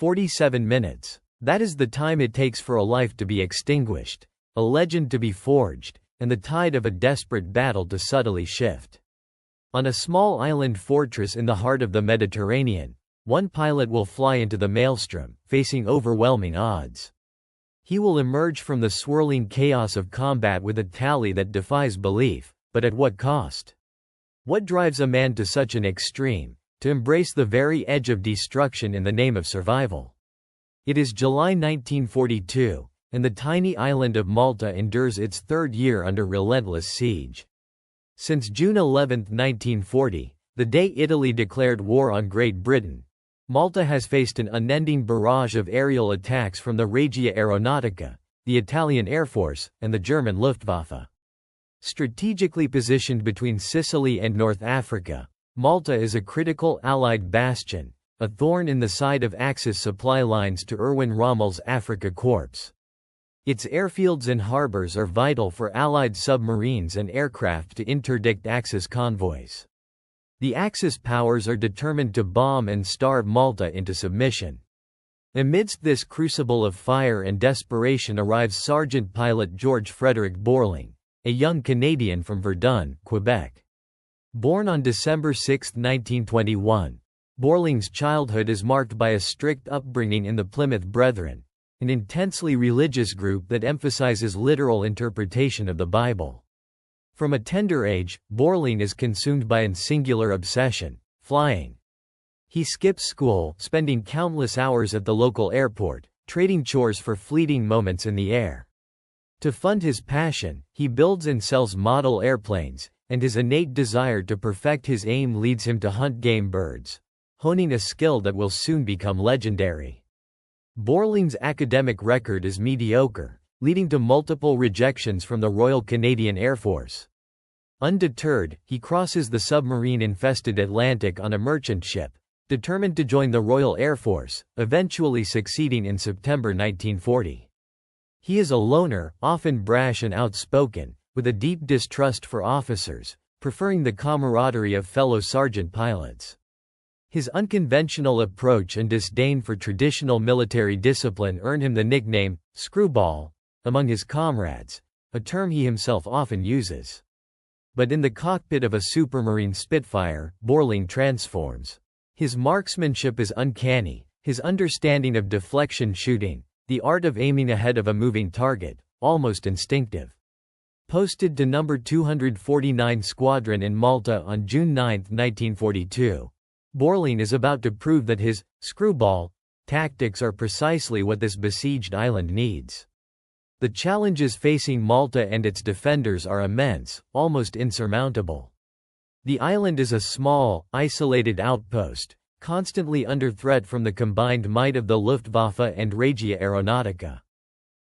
47 minutes. That is the time it takes for a life to be extinguished, a legend to be forged, and the tide of a desperate battle to subtly shift. On a small island fortress in the heart of the Mediterranean, one pilot will fly into the maelstrom, facing overwhelming odds. He will emerge from the swirling chaos of combat with a tally that defies belief, but at what cost? What drives a man to such an extreme, to embrace the very edge of destruction in the name of survival? It is July 1942, and the tiny island of Malta endures its third year under relentless siege. Since June 11, 1940, the day Italy declared war on Great Britain, Malta has faced an unending barrage of aerial attacks from the Regia Aeronautica, the Italian Air Force, and the German Luftwaffe. Strategically positioned between Sicily and North Africa, Malta is a critical Allied bastion, a thorn in the side of Axis supply lines to Erwin Rommel's Afrika Korps. Its airfields and harbors are vital for Allied submarines and aircraft to interdict Axis convoys. The Axis powers are determined to bomb and starve Malta into submission. Amidst this crucible of fire and desperation arrives Sergeant Pilot George Frederick Beurling, a young Canadian from Verdun, Quebec. Born on December 6, 1921, Beurling's childhood is marked by a strict upbringing in the Plymouth Brethren, an intensely religious group that emphasizes literal interpretation of the Bible. From a tender age, Beurling is consumed by a singular obsession: flying. He skips school, spending countless hours at the local airport, trading chores for fleeting moments in the air. To fund his passion, he builds and sells model airplanes, and his innate desire to perfect his aim leads him to hunt game birds, honing a skill that will soon become legendary. Beurling's academic record is mediocre, leading to multiple rejections from the Royal Canadian Air Force. Undeterred, he crosses the submarine-infested Atlantic on a merchant ship, determined to join the Royal Air Force, eventually succeeding in September 1940. He is a loner, often brash and outspoken, with a deep distrust for officers, preferring the camaraderie of fellow sergeant pilots. His unconventional approach and disdain for traditional military discipline earn him the nickname, Screwball, among his comrades, a term he himself often uses. But in the cockpit of a Supermarine Spitfire, Beurling transforms. His marksmanship is uncanny, his understanding of deflection shooting, the art of aiming ahead of a moving target, almost instinctive. Posted to No. 249 Squadron in Malta on June 9, 1942. Beurling is about to prove that his screwball tactics are precisely what this besieged island needs. The challenges facing Malta and its defenders are immense, almost insurmountable. The island is a small, isolated outpost, constantly under threat from the combined might of the Luftwaffe and Regia Aeronautica.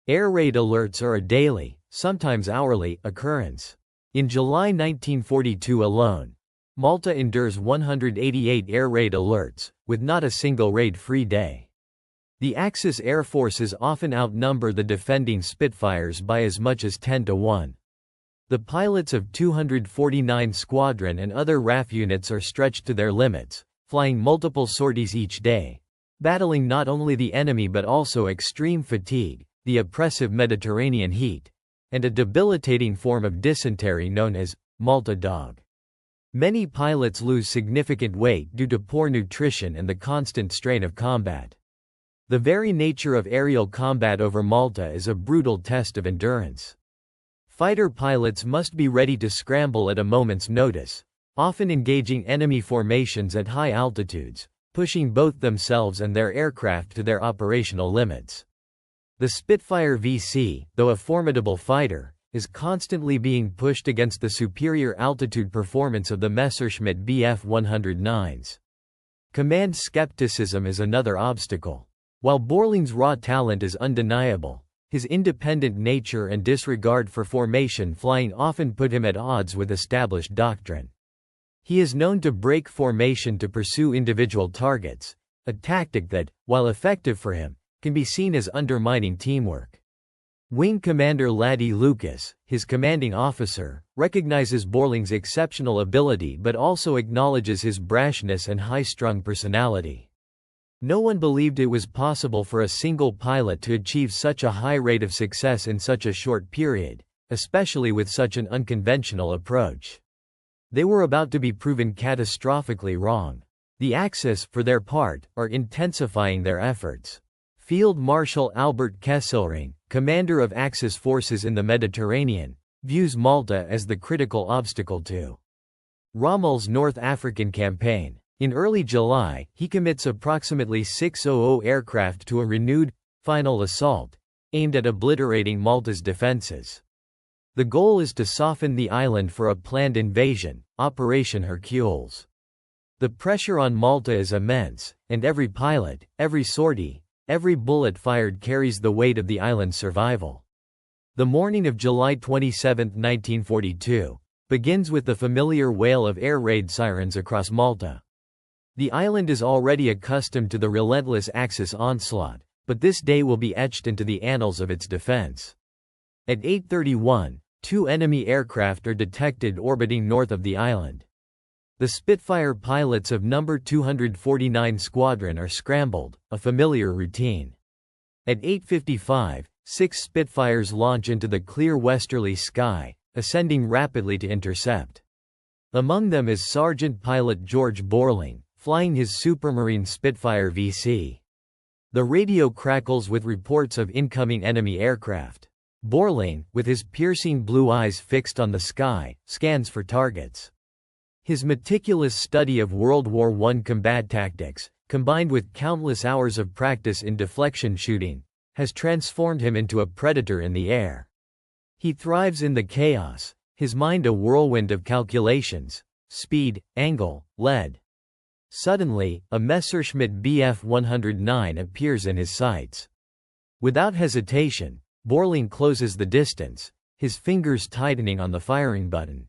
Air raid alerts are a daily, sometimes hourly, occurrence. In July 1942 alone, Malta endures 188 air raid alerts, with not a single raid-free day. The Axis air forces often outnumber the defending Spitfires by as much as 10-1. The pilots of 249 Squadron and other RAF units are stretched to their limits, flying multiple sorties each day, battling not only the enemy but also extreme fatigue, the oppressive Mediterranean heat, and a debilitating form of dysentery known as Malta dog. Many pilots lose significant weight due to poor nutrition and the constant strain of combat. The very nature of aerial combat over Malta is a brutal test of endurance. Fighter pilots must be ready to scramble at a moment's notice, often engaging enemy formations at high altitudes, pushing both themselves and their aircraft to their operational limits. The Spitfire VC, though a formidable fighter, is constantly being pushed against the superior altitude performance of the Messerschmitt Bf 109s. Command skepticism is another obstacle. While Beurling's raw talent is undeniable, his independent nature and disregard for formation flying often put him at odds with established doctrine. He is known to break formation to pursue individual targets, a tactic that, while effective for him, can be seen as undermining teamwork. Wing Commander Laddie Lucas, his commanding officer, recognizes Beurling's exceptional ability but also acknowledges his brashness and high-strung personality. No one believed it was possible for a single pilot to achieve such a high rate of success in such a short period, especially with such an unconventional approach. They were about to be proven catastrophically wrong. The Axis, for their part, are intensifying their efforts. Field Marshal Albert Kesselring, commander of Axis forces in the Mediterranean, views Malta as the critical obstacle to Rommel's North African campaign. In early July, he commits approximately 600 aircraft to a renewed, final assault, aimed at obliterating Malta's defenses. The goal is to soften the island for a planned invasion, Operation Hercules. The pressure on Malta is immense, and every pilot, every sortie, every bullet fired carries the weight of the island's survival. The morning of July 27, 1942, begins with the familiar wail of air raid sirens across Malta. The island is already accustomed to the relentless Axis onslaught, but this day will be etched into the annals of its defense. At 8:31, 2 enemy aircraft are detected orbiting north of the island. The Spitfire pilots of No. 249 Squadron are scrambled, a familiar routine. At 8:55, 6 Spitfires launch into the clear westerly sky, ascending rapidly to intercept. Among them is Sergeant Pilot George Beurling, flying his Supermarine Spitfire VC. The radio crackles with reports of incoming enemy aircraft. Beurling, with his piercing blue eyes fixed on the sky, scans for targets. His meticulous study of World War I combat tactics, combined with countless hours of practice in deflection shooting, has transformed him into a predator in the air. He thrives in the chaos, his mind a whirlwind of calculations, speed, angle, lead. Suddenly, a Messerschmitt Bf 109 appears in his sights. Without hesitation, Beurling closes the distance, his fingers tightening on the firing button.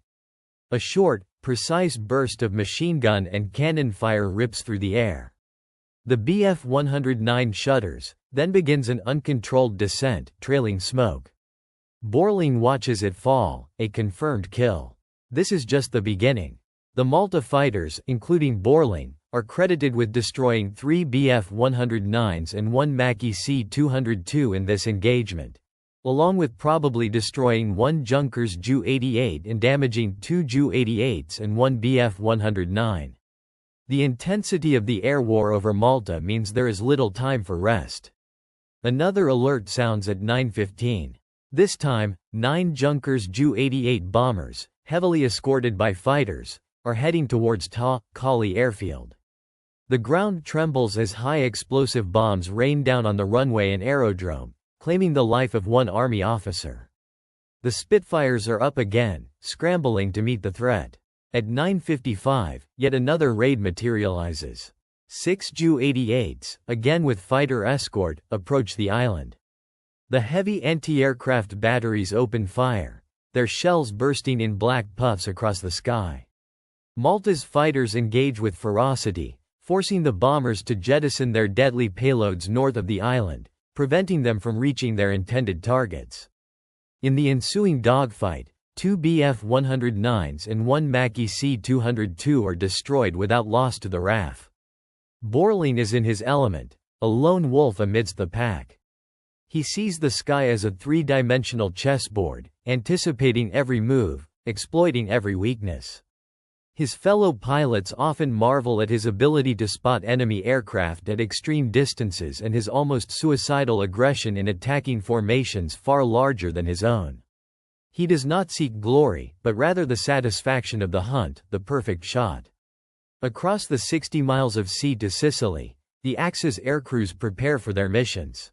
A short, precise burst of machine gun and cannon fire rips through the air. The Bf 109 shudders, then begins an uncontrolled descent, trailing smoke. Beurling watches it fall, a confirmed kill. This is just the beginning. The Malta fighters, including Beurling, are credited with destroying 3 Bf 109s and 1 Macchi C-202 in this engagement, along with probably destroying 1 Junkers Ju-88 and damaging 2 Ju-88s and 1 Bf 109. The intensity of the air war over Malta means there is little time for rest. Another alert sounds at 9:15. This time, 9 Junkers Ju-88 bombers, heavily escorted by fighters, are heading towards Kali airfield. The ground trembles as high explosive bombs rain down on the runway and aerodrome, claiming the life of 1 Army officer. The Spitfires are up again, scrambling to meet the threat. At 9:55, yet another raid materializes. 6 Ju-88s, again with fighter escort, approach the island. The heavy anti-aircraft batteries open fire, their shells bursting in black puffs across the sky. Malta's fighters engage with ferocity, forcing the bombers to jettison their deadly payloads north of the island, preventing them from reaching their intended targets. In the ensuing dogfight, 2 Bf 109s and 1 Macchi C-202 are destroyed without loss to the RAF. Beurling is in his element, a lone wolf amidst the pack. He sees the sky as a 3-dimensional chessboard, anticipating every move, exploiting every weakness. His fellow pilots often marvel at his ability to spot enemy aircraft at extreme distances and his almost suicidal aggression in attacking formations far larger than his own. He does not seek glory, but rather the satisfaction of the hunt, the perfect shot. Across the 60 miles of sea to Sicily, the Axis aircrews prepare for their missions.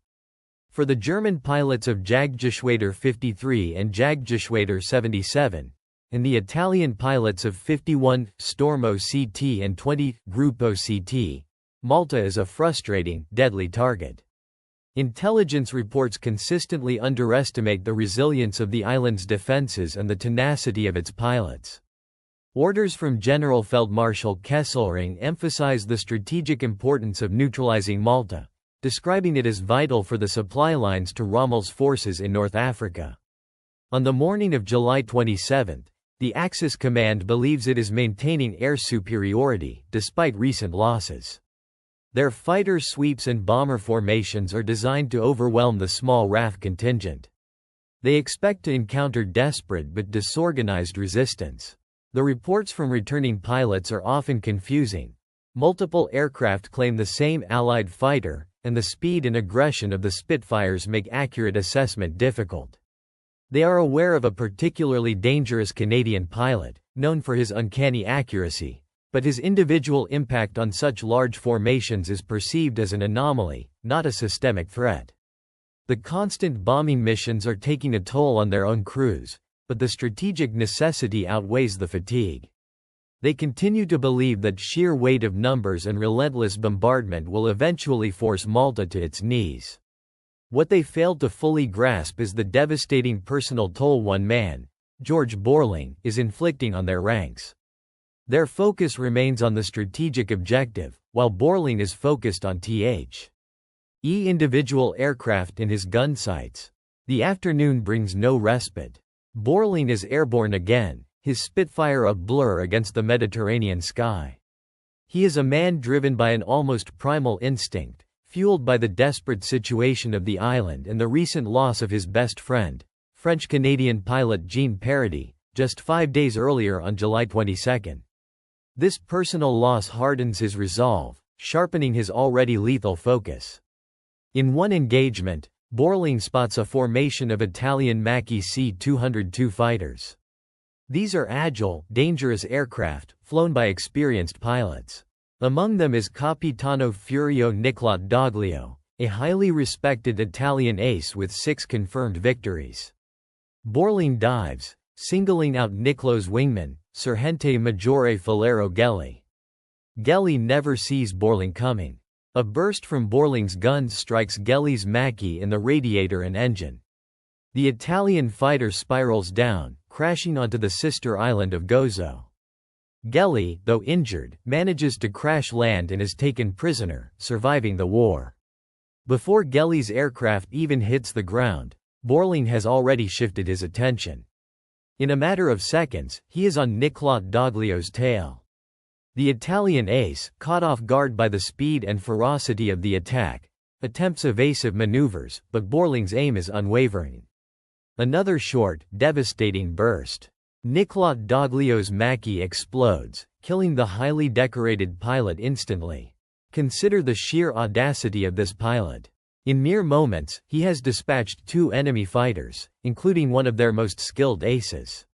For the German pilots of Jagdgeschwader 53 and Jagdgeschwader 77, and the Italian pilots of 51, Stormo CT and 20, Gruppo CT, Malta is a frustrating, deadly target. Intelligence reports consistently underestimate the resilience of the island's defenses and the tenacity of its pilots. Orders from General Feldmarschall Kesselring emphasize the strategic importance of neutralizing Malta, describing it as vital for the supply lines to Rommel's forces in North Africa. On the morning of July 27, the Axis command believes it is maintaining air superiority, despite recent losses. Their fighter sweeps and bomber formations are designed to overwhelm the small RAF contingent. They expect to encounter desperate but disorganized resistance. The reports from returning pilots are often confusing. Multiple aircraft claim the same Allied fighter, and the speed and aggression of the Spitfires make accurate assessment difficult. They are aware of a particularly dangerous Canadian pilot, known for his uncanny accuracy, but his individual impact on such large formations is perceived as an anomaly, not a systemic threat. The constant bombing missions are taking a toll on their own crews, but the strategic necessity outweighs the fatigue. They continue to believe that sheer weight of numbers and relentless bombardment will eventually force Malta to its knees. What they failed to fully grasp is the devastating personal toll one man, George Beurling, is inflicting on their ranks. Their focus remains on the strategic objective, while Beurling is focused on individual aircraft in his gun sights. The afternoon brings no respite. Beurling is airborne again, his Spitfire a blur against the Mediterranean sky. He is a man driven by an almost primal instinct, fueled by the desperate situation of the island and the recent loss of his best friend, French-Canadian pilot Jean Paradis, just 5 days earlier on July 22. This personal loss hardens his resolve, sharpening his already lethal focus. In one engagement, Beurling spots a formation of Italian Macchi C-202 fighters. These are agile, dangerous aircraft, flown by experienced pilots. Among them is Capitano Furio Nicolò Doglio, a highly respected Italian ace with 6 confirmed victories. Beurling dives, singling out Nicolo's wingman, Sergente Maggiore Filero Gelli. Gelli never sees Beurling coming. A burst from Beurling's guns strikes Gelli's Macchi in the radiator and engine. The Italian fighter spirals down, crashing onto the sister island of Gozo. Gelli, though injured, manages to crash land and is taken prisoner, surviving the war. Before Gelli's aircraft even hits the ground, Beurling has already shifted his attention. In a matter of seconds, he is on Nicolò Doglio's tail. The Italian ace, caught off guard by the speed and ferocity of the attack, attempts evasive maneuvers, but Beurling's aim is unwavering. Another short, devastating burst. Nicolò Doglio's Macchi explodes, killing the highly decorated pilot instantly. Consider the sheer audacity of this pilot. In mere moments, he has dispatched 2 enemy fighters, including one of their most skilled aces.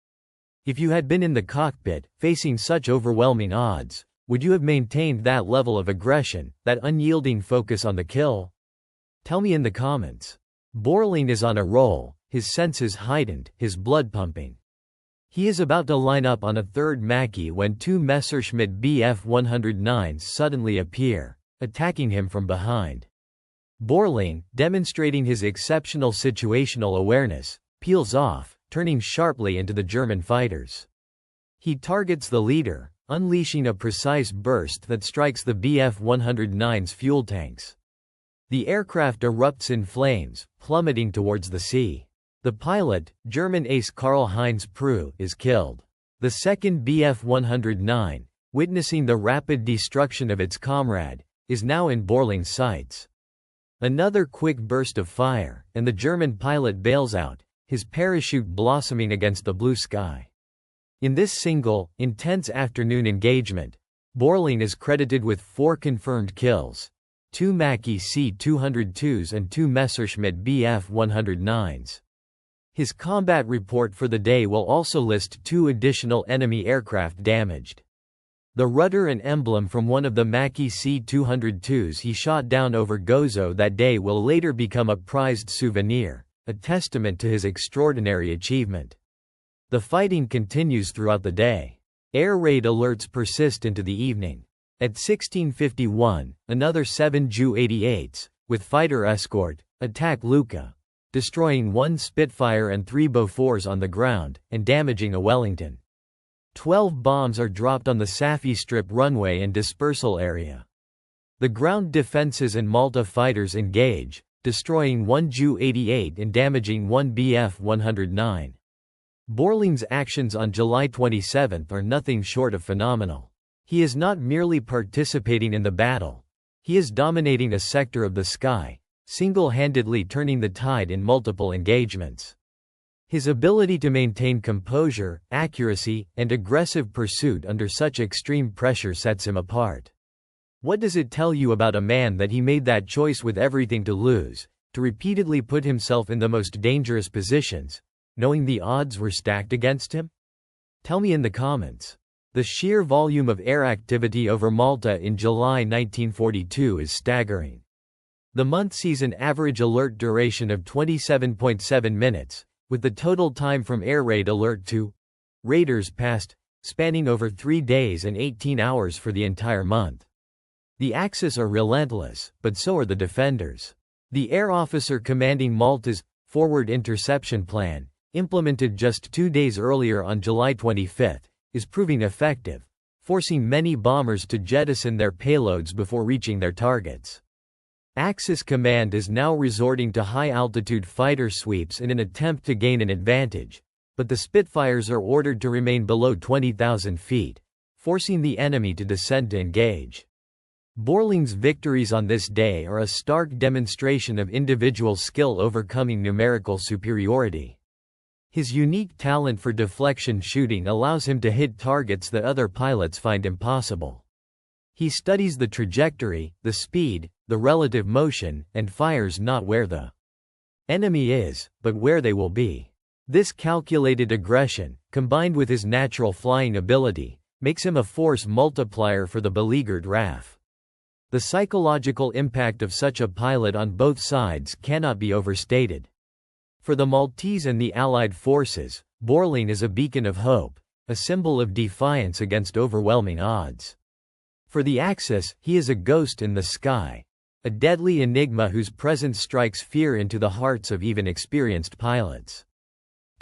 If you had been in the cockpit, facing such overwhelming odds, would you have maintained that level of aggression, that unyielding focus on the kill? Tell me in the comments. Beurling is on a roll, his senses heightened, his blood pumping. He is about to line up on a third Macchi when 2 Messerschmitt Bf 109s suddenly appear, attacking him from behind. Beurling, demonstrating his exceptional situational awareness, peels off, turning sharply into the German fighters. He targets the leader, unleashing a precise burst that strikes the Bf 109's fuel tanks. The aircraft erupts in flames, plummeting towards the sea. The pilot, German ace Karl-Heinz Preu, is killed. The second Bf 109, witnessing the rapid destruction of its comrade, is now in Beurling's sights. Another quick burst of fire, and the German pilot bails out, his parachute blossoming against the blue sky. In this single, intense afternoon engagement, Beurling is credited with 4 confirmed kills, 2 Macchi C-202s and 2 Messerschmitt Bf 109s. His combat report for the day will also list 2 additional enemy aircraft damaged. The rudder and emblem from one of the Macchi C-202s he shot down over Gozo that day will later become a prized souvenir, a testament to his extraordinary achievement. The fighting continues throughout the day. Air raid alerts persist into the evening. At 16:51, another 7 Ju-88s, with fighter escort, attack Lucca, destroying 1 Spitfire and 3 Beauforts on the ground, and damaging a Wellington. 12 bombs are dropped on the Safi Strip runway and dispersal area. The ground defenses and Malta fighters engage, destroying 1 Ju-88 and damaging 1 Bf 109. Beurling's actions on July 27 are nothing short of phenomenal. He is not merely participating in the battle. He is dominating a sector of the sky, single-handedly turning the tide in multiple engagements. His ability to maintain composure, accuracy, and aggressive pursuit under such extreme pressure sets him apart. What does it tell you about a man that he made that choice with everything to lose, to repeatedly put himself in the most dangerous positions, knowing the odds were stacked against him? Tell me in the comments. The sheer volume of air activity over Malta in July 1942 is staggering. The month sees an average alert duration of 27.7 minutes, with the total time from air raid alert to raiders passed, spanning over 3 days and 18 hours for the entire month. The Axis are relentless, but so are the defenders. The air officer commanding Malta's forward interception plan, implemented just 2 days earlier on July 25, is proving effective, forcing many bombers to jettison their payloads before reaching their targets. Axis command is now resorting to high-altitude fighter sweeps in an attempt to gain an advantage, but the Spitfires are ordered to remain below 20,000 feet, forcing the enemy to descend to engage. Beurling's victories on this day are a stark demonstration of individual skill overcoming numerical superiority. His unique talent for deflection shooting allows him to hit targets that other pilots find impossible. He studies the trajectory, the speed, the relative motion, and fires not where the enemy is, but where they will be. This calculated aggression, combined with his natural flying ability, makes him a force multiplier for the beleaguered RAF. The psychological impact of such a pilot on both sides cannot be overstated. For the Maltese and the Allied forces, Beurling is a beacon of hope, a symbol of defiance against overwhelming odds. For the Axis, he is a ghost in the sky, a deadly enigma whose presence strikes fear into the hearts of even experienced pilots.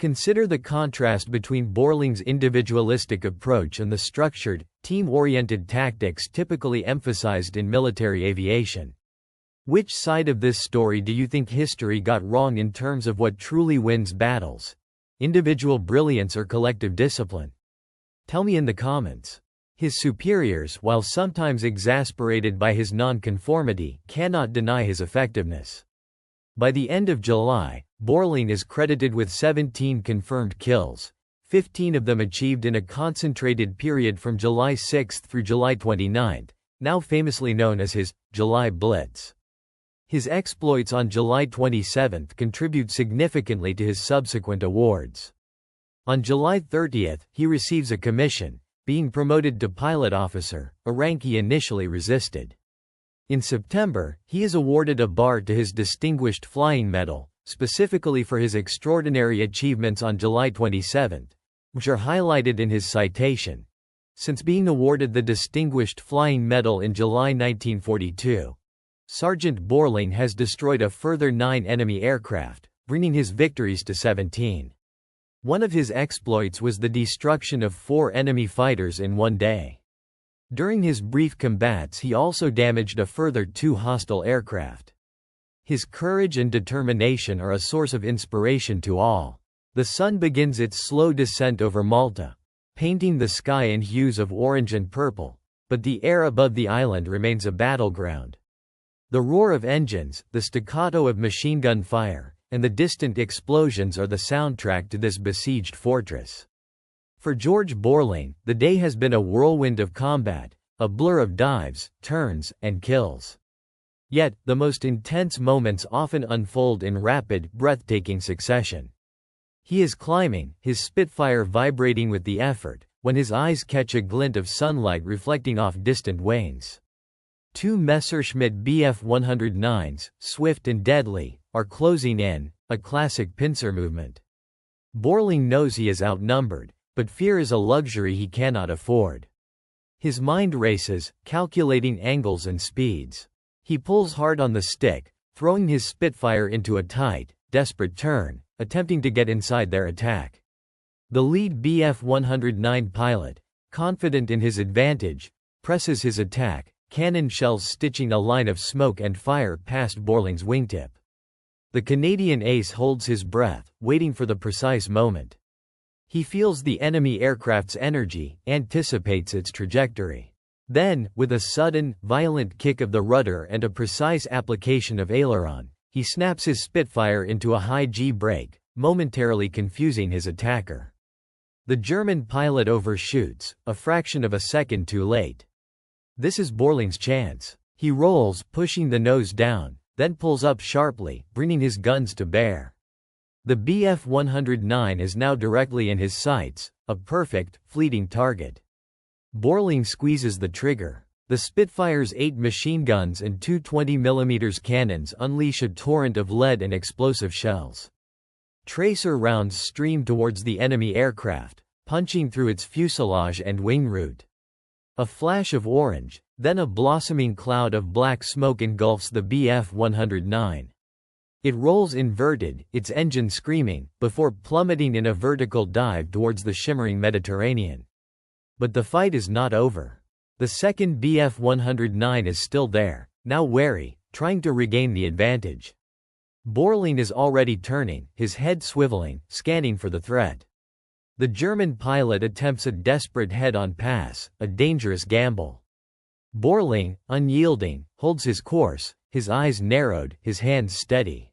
Consider the contrast between Beurling's individualistic approach and the structured, team-oriented tactics typically emphasized in military aviation. Which side of this story do you think history got wrong in terms of what truly wins battles? Individual brilliance or collective discipline? Tell me in the comments. His superiors, while sometimes exasperated by his nonconformity, cannot deny his effectiveness. By the end of July, Beurling is credited with 17 confirmed kills, 15 of them achieved in a concentrated period from July 6 through July 29, now famously known as his July Blitz. His exploits on July 27 contribute significantly to his subsequent awards. On July 30, he receives a commission, being promoted to pilot officer, a rank he initially resisted. In September, he is awarded a bar to his Distinguished Flying Medal, specifically for his extraordinary achievements on July 27, which are highlighted in his citation. Since being awarded the Distinguished Flying Medal in July 1942, Sergeant Beurling has destroyed a further 9 enemy aircraft, bringing his victories to 17. One of his exploits was the destruction of 4 enemy fighters in one day. During his brief combats he also damaged a further 2 hostile aircraft. His courage and determination are a source of inspiration to all. The sun begins its slow descent over Malta, painting the sky in hues of orange and purple, but the air above the island remains a battleground. The roar of engines, the staccato of machine gun fire, and the distant explosions are the soundtrack to this besieged fortress. For George Beurling, the day has been a whirlwind of combat, a blur of dives, turns, and kills. Yet, the most intense moments often unfold in rapid, breathtaking succession. He is climbing, his Spitfire vibrating with the effort, when his eyes catch a glint of sunlight reflecting off distant wings. 2 Messerschmitt Bf 109s, swift and deadly, are closing in, a classic pincer movement. Beurling knows he is outnumbered, but fear is a luxury he cannot afford. His mind races, calculating angles and speeds. He pulls hard on the stick, throwing his Spitfire into a tight, desperate turn, attempting to get inside their attack. The lead Bf 109 pilot, confident in his advantage, presses his attack, cannon shells stitching a line of smoke and fire past Beurling's wingtip. The Canadian ace holds his breath, waiting for the precise moment. He feels the enemy aircraft's energy, anticipates its trajectory. Then, with a sudden, violent kick of the rudder and a precise application of aileron, he snaps his Spitfire into a high G brake, momentarily confusing his attacker. The German pilot overshoots, a fraction of a second too late. This is Beurling's chance. He rolls, pushing the nose down, then pulls up sharply, bringing his guns to bear. The Bf 109 is now directly in his sights, a perfect, fleeting target. Beurling squeezes the trigger. The Spitfire's 8 machine guns and 2 20mm cannons unleash a torrent of lead and explosive shells. Tracer rounds stream towards the enemy aircraft, punching through its fuselage and wing root. A flash of orange, then a blossoming cloud of black smoke engulfs the Bf 109. It rolls inverted, its engine screaming, before plummeting in a vertical dive towards the shimmering Mediterranean. But the fight is not over. The second Bf 109 is still there, now wary, trying to regain the advantage. Beurling is already turning, his head swiveling, scanning for the threat. The German pilot attempts a desperate head-on pass, a dangerous gamble. Beurling, unyielding, holds his course, his eyes narrowed, his hands steady.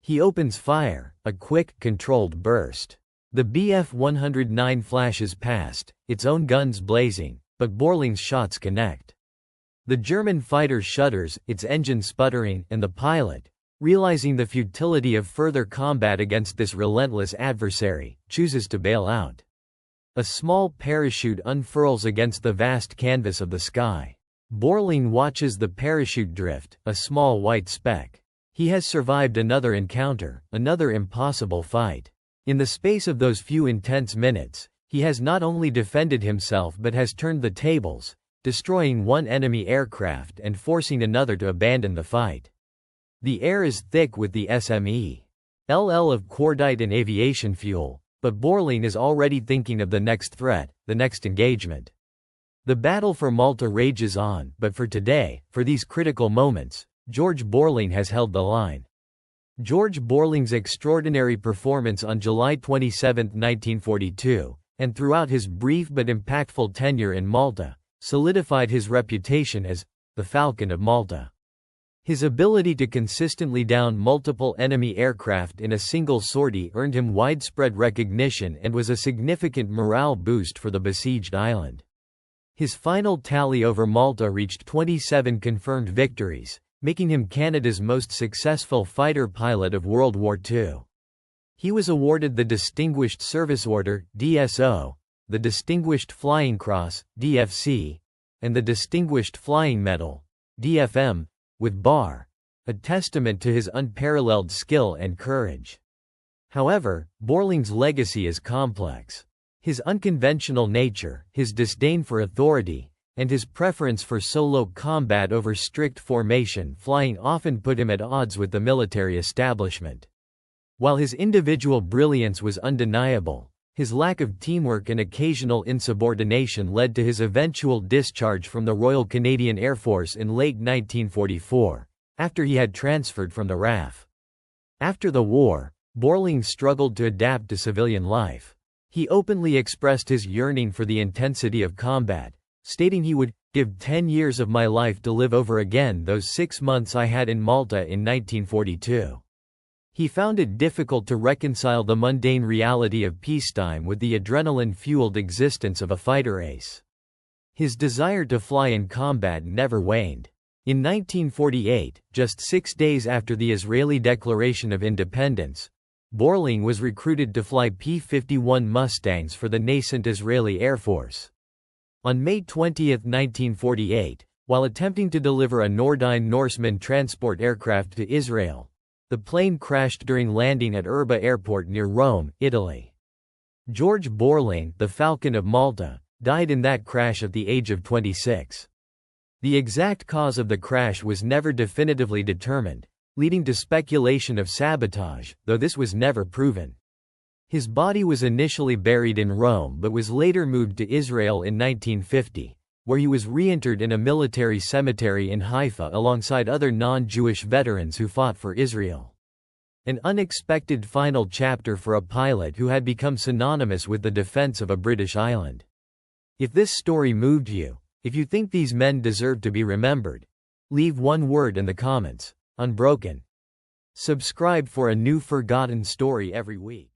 He opens fire, a quick, controlled burst. The Bf 109 flashes past, its own guns blazing, but Beurling's shots connect. The German fighter shudders, its engine sputtering, and the pilot, realizing the futility of further combat against this relentless adversary, chooses to bail out. A small parachute unfurls against the vast canvas of the sky. Beurling watches the parachute drift, a small white speck. He has survived another encounter, another impossible fight. In the space of those few intense minutes, he has not only defended himself but has turned the tables, destroying one enemy aircraft and forcing another to abandon the fight. The air is thick with the SME/LL of cordite and aviation fuel, but Beurling is already thinking of the next threat, the next engagement. The battle for Malta rages on, but for today, for these critical moments, George Beurling has held the line. George Beurling's extraordinary performance on July 27, 1942, and throughout his brief but impactful tenure in Malta, solidified his reputation as the Falcon of Malta. His ability to consistently down multiple enemy aircraft in a single sortie earned him widespread recognition and was a significant morale boost for the besieged island. His final tally over Malta reached 27 confirmed victories, making him Canada's most successful fighter pilot of World War II. He was awarded the Distinguished Service Order (DSO), the Distinguished Flying Cross (DFC), and the Distinguished Flying Medal (DFM), with bar, a testament to his unparalleled skill and courage. However, Beurling's legacy is complex. His unconventional nature, his disdain for authority, and his preference for solo combat over strict formation flying often put him at odds with the military establishment. While his individual brilliance was undeniable, his lack of teamwork and occasional insubordination led to his eventual discharge from the Royal Canadian Air Force in late 1944, after he had transferred from the RAF. After the war, Beurling struggled to adapt to civilian life. He openly expressed his yearning for the intensity of combat, stating he would give 10 years of my life to live over again those 6 months I had in Malta in 1942. He found it difficult to reconcile the mundane reality of peacetime with the adrenaline-fueled existence of a fighter ace. His desire to fly in combat never waned. In 1948, just 6 days after the Israeli Declaration of Independence, Beurling was recruited to fly P-51 Mustangs for the nascent Israeli Air Force. On May 20, 1948, while attempting to deliver a Nordine Norseman transport aircraft to Israel, the plane crashed during landing at Erba Airport near Rome, Italy. George Beurling, the Falcon of Malta, died in that crash at the age of 26. The exact cause of the crash was never definitively determined, leading to speculation of sabotage, though this was never proven. His body was initially buried in Rome but was later moved to Israel in 1950, where he was reinterred in a military cemetery in Haifa alongside other non-Jewish veterans who fought for Israel. An unexpected final chapter for a pilot who had become synonymous with the defense of a British island. If this story moved you, If you think these men deserve to be remembered, leave one word in the comments. Unbroken. Subscribe for a new forgotten story every week.